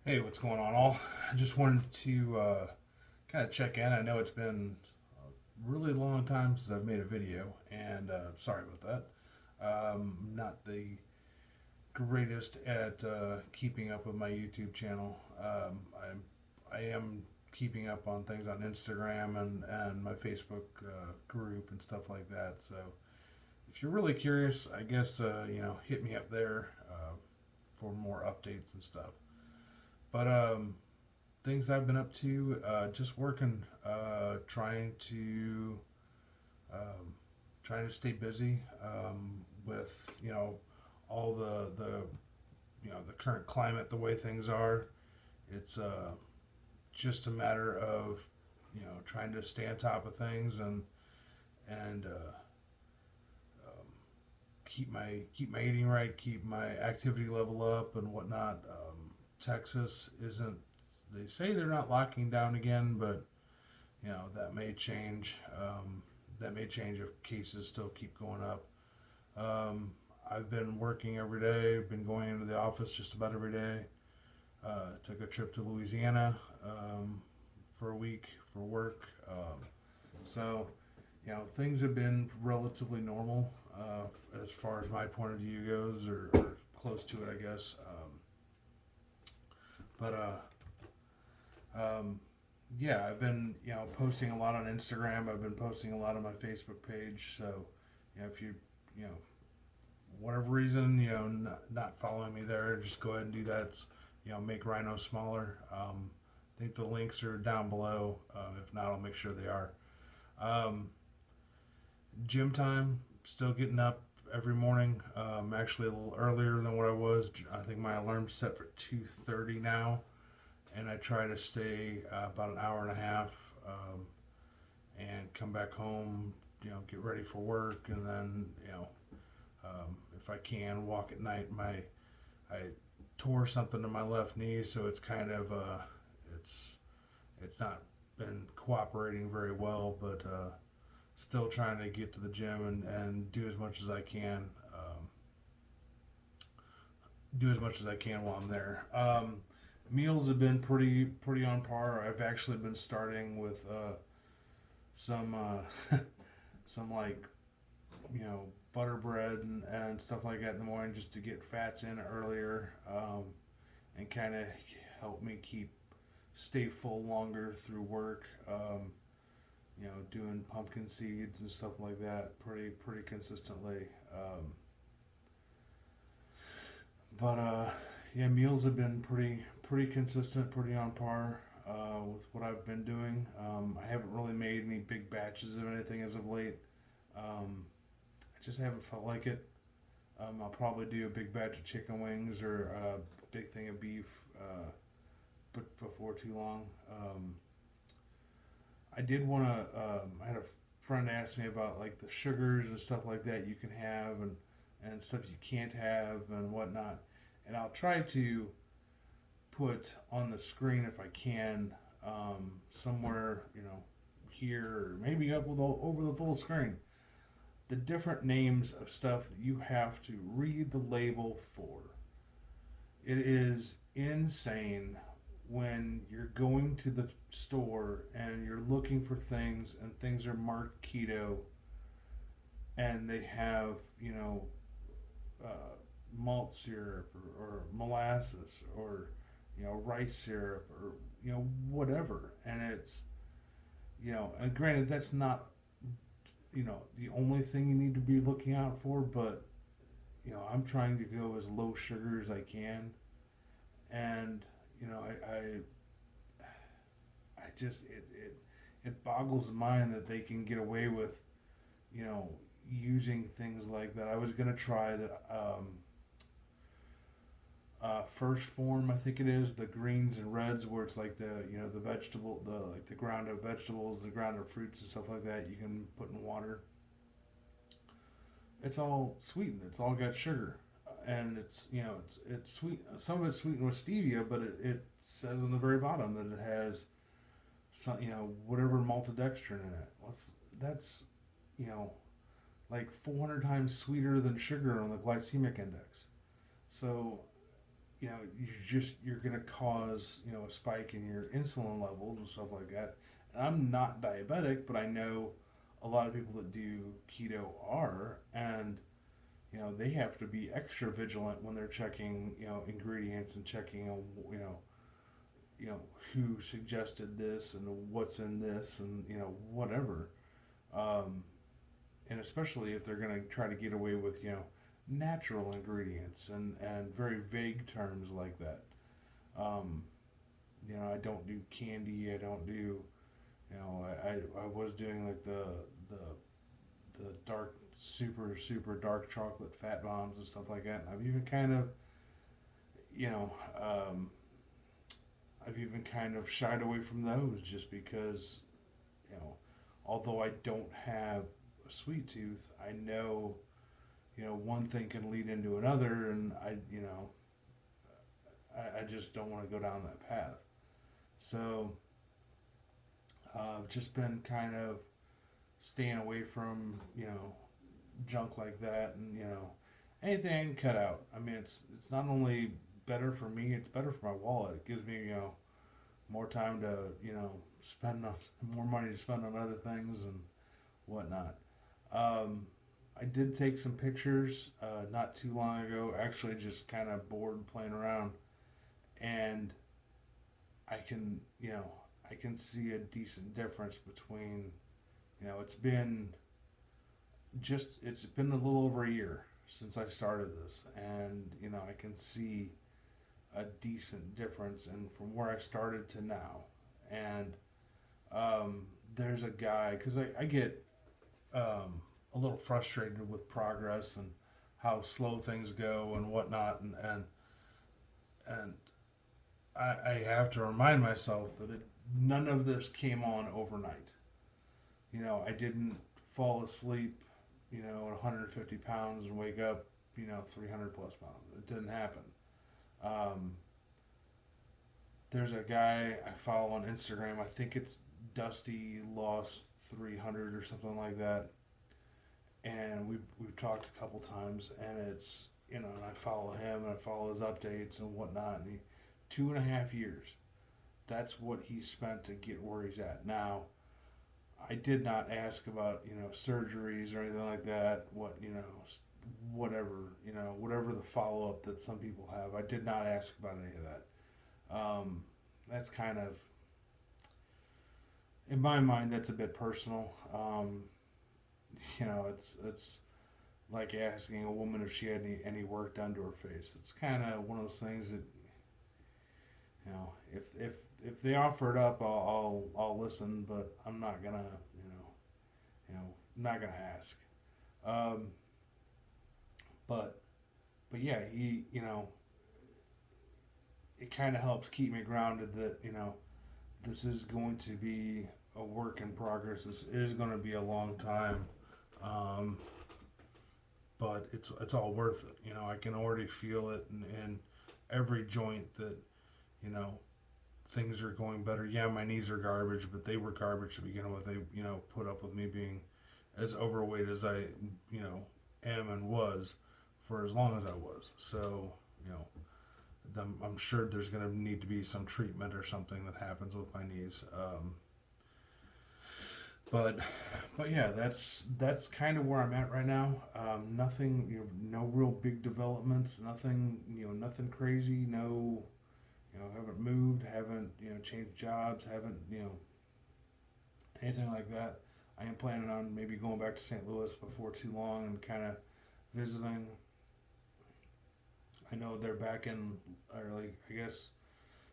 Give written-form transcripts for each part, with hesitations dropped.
Hey, what's going on, all? I just wanted to kind of check in. I know it's been a really long time since I've made a video, and sorry about that. Not the greatest at keeping up with my YouTube channel. I am keeping up on things on Instagram and my Facebook group and stuff like that. So if you're really curious, I guess hit me up there for more updates and stuff. But things I've been up to, just working, um, trying to stay busy with all the current climate, the way things are. It's just a matter of trying to stay on top of things and um, keep my eating right, keep my activity level up and whatnot. Texas isn't. They say they're not locking down again, but that may change. That may change if cases still keep going up. Um, I've been working every day. Been going into the office just about every day. Took a trip to Louisiana for a week for work. So, things have been relatively normal as far as my point of view goes, or close to it, I guess. But yeah, I've been posting a lot on Instagram. I've been posting a lot on my Facebook page. So if you know whatever reason not following me there, just go ahead and do that. It's, make Rhino smaller. I think the links are down below. If not, I'll make sure they are. Um, Gym time, still getting up every morning. Actually, a little earlier than what I was. I think my alarm's set for 2:30 now, and I try to stay about an hour and a half, and come back home. Get ready for work, and then if I can, walk at night. I tore something in my left knee, so it's kind of it's it's not been cooperating very well, but still trying to get to the gym and do as much as I can. Do as much as I can while I'm there. Meals have been pretty on par. I've actually been starting with some some like you know butter bread and stuff like that in the morning just to get fats in earlier, and kind of help me stay full longer through work. Doing pumpkin seeds and stuff like that pretty consistently. But yeah, meals have been pretty consistent, pretty on par with what I've been doing. I haven't really made any big batches of anything as of late. I just haven't felt like it. I'll probably do a big batch of chicken wings or a big thing of beef, but before too long. I did want to. I had a friend ask me about like the sugars and stuff like that you can have and stuff you can't have and whatnot. And I'll try to put on the screen if I can, somewhere here or maybe up with over the full screen, the different names of stuff that you have to read the label for. It is insane when you're going to the store and you're looking for things and things are marked keto and they have, uh, malt syrup or molasses or, rice syrup or, whatever. And it's, and granted, that's not, the only thing you need to be looking out for, but, I'm trying to go as low sugar as I can. And, I just it boggles the mind that they can get away with you know using things like that. I was gonna try that first form, I think it is, the greens and reds, where it's like the vegetable, the like the ground up vegetables, the ground up fruits and stuff like that. You can put in water. It's all sweetened. It's all got sugar, and it's sweet. Some of it's sweetened with stevia, but it says on the very bottom that it has some, whatever maltodextrin in it. That's you know like 400 times sweeter than sugar on the glycemic index. So you're gonna cause a spike in your insulin levels and stuff like that. And I'm not diabetic, but I know a lot of people that do keto are, and they have to be extra vigilant when they're checking ingredients and checking you know you know who suggested this and what's in this and whatever. Um, and especially if they're going to try to get away with natural ingredients and very vague terms like that. um, I don't do candy. I don't do I was doing like the dark, super dark chocolate fat bombs and stuff like that, and you know um, I've even kind of shied away from those just because you know although I don't have a sweet tooth, I know one thing can lead into another, and I just don't want to go down that path. So I've just been kind of staying away from junk like that, and anything I can cut out. I mean, it's not only better for me, it's better for my wallet. It gives me more time to spend on more money to spend on other things and whatnot. Um, I did take some pictures not too long ago. Actually, just kind of bored playing around, and I can I can see a decent difference between it's been a little over a year since I started this, and I can see a decent difference and from where I started to now. And there's a guy, because I get a little frustrated with progress and how slow things go and whatnot, and I have to remind myself that none of this came on overnight. I didn't fall asleep, at 150 pounds and wake up, 300 plus pounds. It didn't happen. Um, there's a guy I follow on Instagram. I think it's Dusty Lost 300 or something like that. And we've talked a couple times, and it's and I follow him and I follow his updates and whatnot. And 2.5 years. That's what he spent to get where he's at now. I did not ask about surgeries or anything like that. Whatever the follow up that some people have. I did not ask about any of that. That's kind of, in my mind, that's a bit personal. It's like asking a woman if she had any work done to her face. It's kind of one of those things that if they offer it up, I'll listen, but I'm not gonna I'm not gonna ask. Um, but yeah, it kind of helps keep me grounded that this is going to be a work in progress. This is going to be a long time, um, but it's all worth it. I can already feel it in every joint that you know things are going better. Yeah, my knees are garbage, but they were garbage to begin with. They put up with me being as overweight as I am and was for as long as I was. So you know I'm sure there's going to need to be some treatment or something that happens with my knees. But yeah, that's kind of where I'm at right now. Nothing, no real big developments. Nothing, nothing crazy. No, haven't moved. Haven't changed jobs. Haven't anything like that. I am planning on maybe going back to St. Louis before too long and kind of visiting. I know they're back in, or like I guess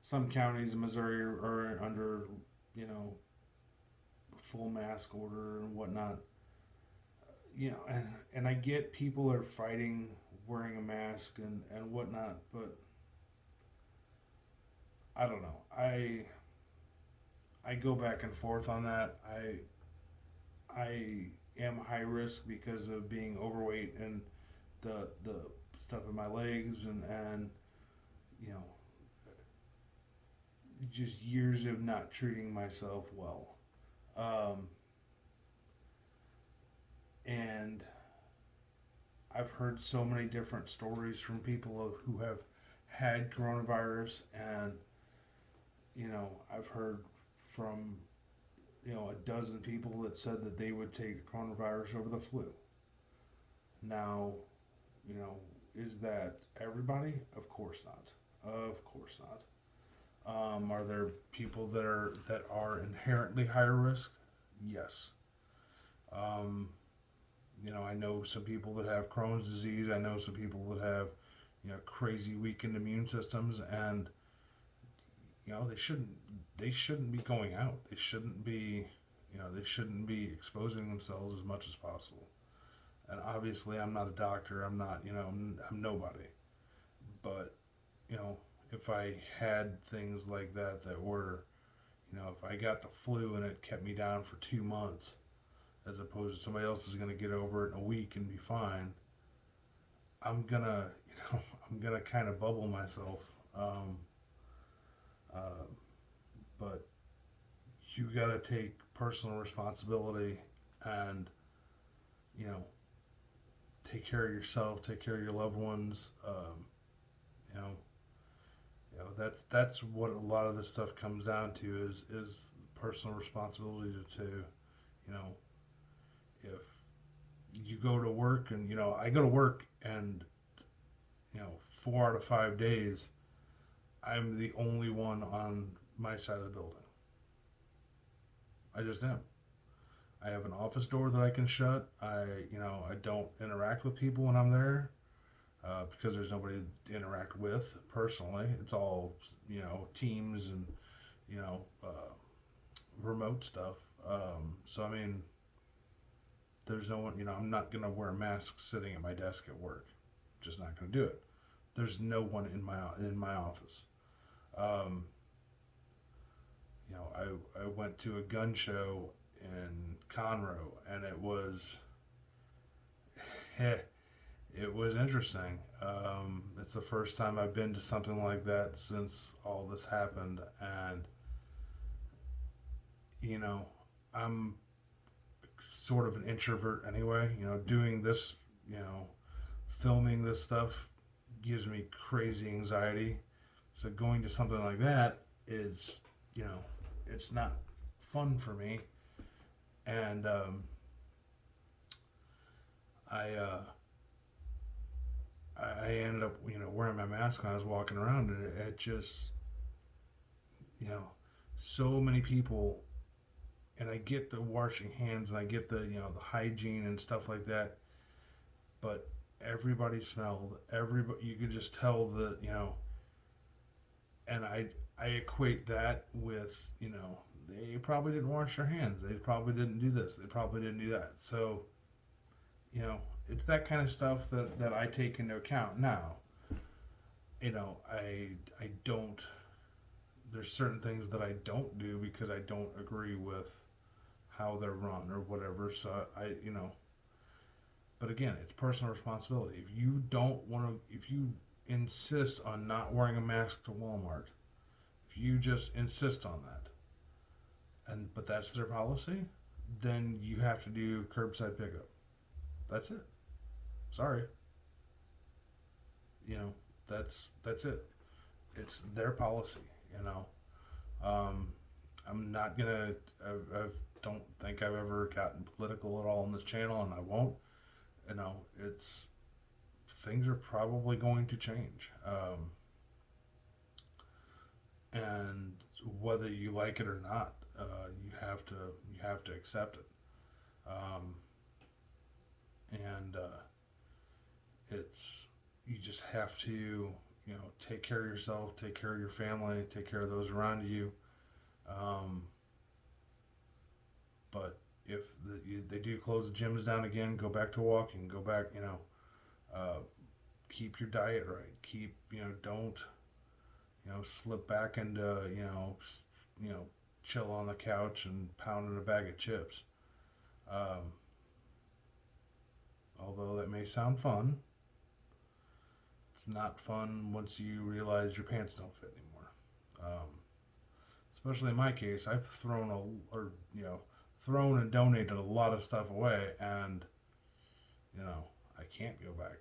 some counties in Missouri are under, you know, full mask order and whatnot. And I get people are fighting wearing a mask and whatnot, but I don't know. I go back and forth on that. I am high risk because of being overweight and the stuff in my legs and you know just years of not treating myself well. Um, and I've heard so many different stories from people who have had coronavirus, and I've heard from a dozen people that said that they would take the coronavirus over the flu. Now, you know, is that everybody? Of course not. Of course not. Are there people that are inherently higher risk? Yes. Um, I know some people that have Crohn's disease. I know some people that have crazy weakened immune systems, and they shouldn't be going out. They shouldn't be exposing themselves as much as possible. And obviously, I'm not a doctor. I'm not, I'm nobody. But you know, if I had things like that were, if I got the flu and it kept me down for 2 months, as opposed to somebody else is going to get over it in a week and be fine, I'm gonna, I'm gonna kind of bubble myself. Um, uh, but you got to take personal responsibility and, you know, take care of yourself, take care of your loved ones. You know, that's what a lot of this stuff comes down to is personal responsibility to you know if you go to work and I go to work and 4 out of 5 days I'm the only one on my side of the building. I just am. I have an office door that I can shut. I don't interact with people when I'm there because there's nobody to interact with personally. It's all teams and you know uh, remote stuff. So I mean, there's no one. I'm not gonna wear a mask sitting at my desk at work. Just not gonna do it. There's no one in my office. Um, I went to a gun show in Conroe, and it was interesting. It's the first time I've been to something like that since all this happened, and you know, I'm sort of an introvert anyway. Doing this, you know, filming this stuff gives me crazy anxiety. So going to something like that is, you know, it's not fun for me. And I uh, I ended up, wearing my mask when I was walking around, and it just, you know, so many people. And I get the washing hands, and I get the hygiene and stuff like that, but everybody smelled. Everybody, you could just tell that, and I equate that with, they probably didn't wash their hands. They probably didn't do this. They probably didn't do that. So, you know, it's that kind of stuff that I take into account now. I don't. There's certain things that I don't do because I don't agree with how they're run or whatever. So but again, it's personal responsibility. If you don't want to, if you insist on not wearing a mask to Walmart, if you just insist on that, but that's their policy, then you have to do curbside pickup. That's it. Sorry, you know that's it. It's their policy. You know, um, I'm not gonna. I don't think I've ever gotten political at all on this channel, and I won't. It's things are probably going to change, and whether you like it or not, you have to accept it. Um, and it's you just have to take care of yourself, take care of your family, take care of those around you. Um, but if they do close the gyms down again, go back to walking, go back, uh, keep your diet right, keep, don't, slip back into, you know, chill on the couch and pounding a bag of chips. Um, Although that may sound fun, it's not fun once you realize your pants don't fit anymore. Especially in my case, I've thrown and donated a lot of stuff away, and I can't go back.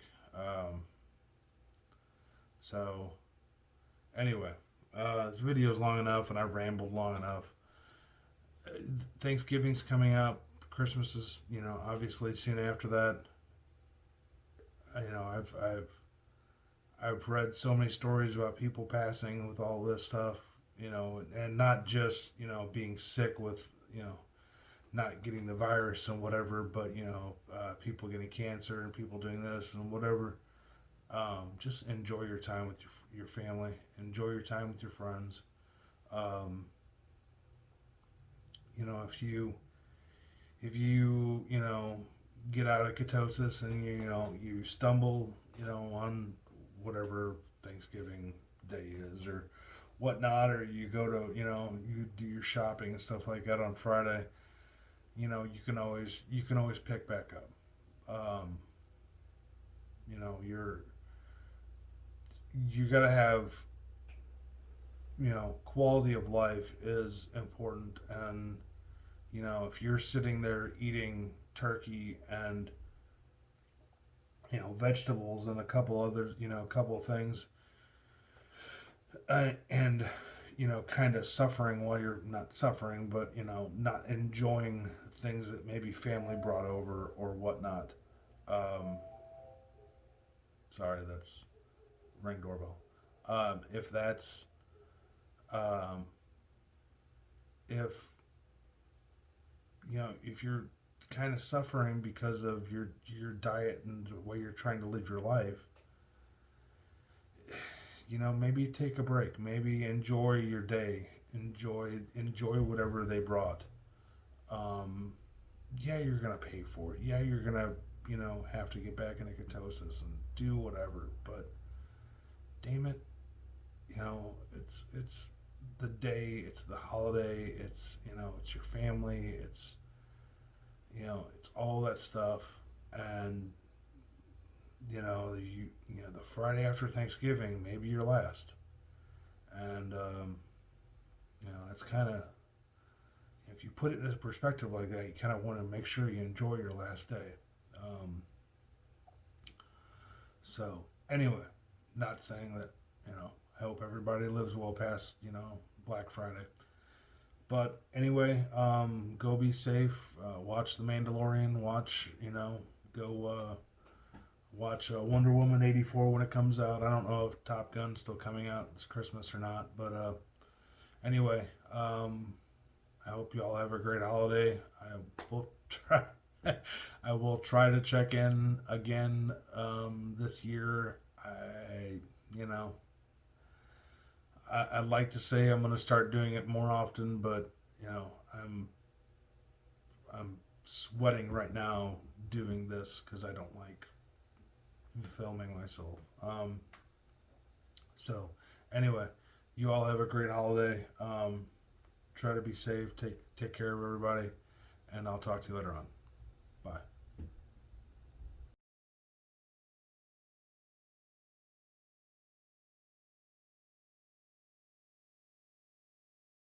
So Anyway, this video is long enough, and I rambled long enough. Uh, Thanksgiving's coming up. Christmas is, obviously soon after that. I've read so many stories about people passing with all this stuff, and not just being sick with not getting the virus and whatever, but people getting cancer and people doing this and whatever. Just enjoy your time with your family. Enjoy your time with your friends. Um, if you get out of ketosis and you stumble on whatever Thanksgiving day is or whatnot, or you go to you do your shopping and stuff like that on Friday, you can always pick back up. um, you gotta have quality of life is important. And if you're sitting there eating turkey and vegetables and a couple other a couple of things, and kind of suffering while you're not suffering, but not enjoying things that maybe family brought over or whatnot. um, Sorry, that's ring doorbell. If that's um, if if you're kind of suffering because of your diet and the way you're trying to live your life, maybe take a break. Maybe enjoy your day. Enjoy whatever they brought. Um, yeah, you're gonna pay for it. Yeah, you're gonna have to get back into ketosis and do whatever. But damn it, it's the day. It's the holiday. It's your family. It's all that stuff. And the Friday after Thanksgiving, maybe your last. And it's kind of, if you put it in perspective like that, you kind of want to make sure you enjoy your last day. Um, so anyway, not saying that I hope everybody lives well past Black Friday. But anyway, go be safe. Watch The Mandalorian. Go watch Wonder Woman 84 when it comes out. I don't know if Top Gun's still coming out this Christmas or not. But anyway, I hope you all have a great holiday. Will try. I will try to check in again this year. You know, I'd like to say I'm going to start doing it more often, but I'm sweating right now doing this because I don't like filming myself. So anyway, you all have a great holiday. Try to be safe. Take care of everybody, and I'll talk to you later on. Bye.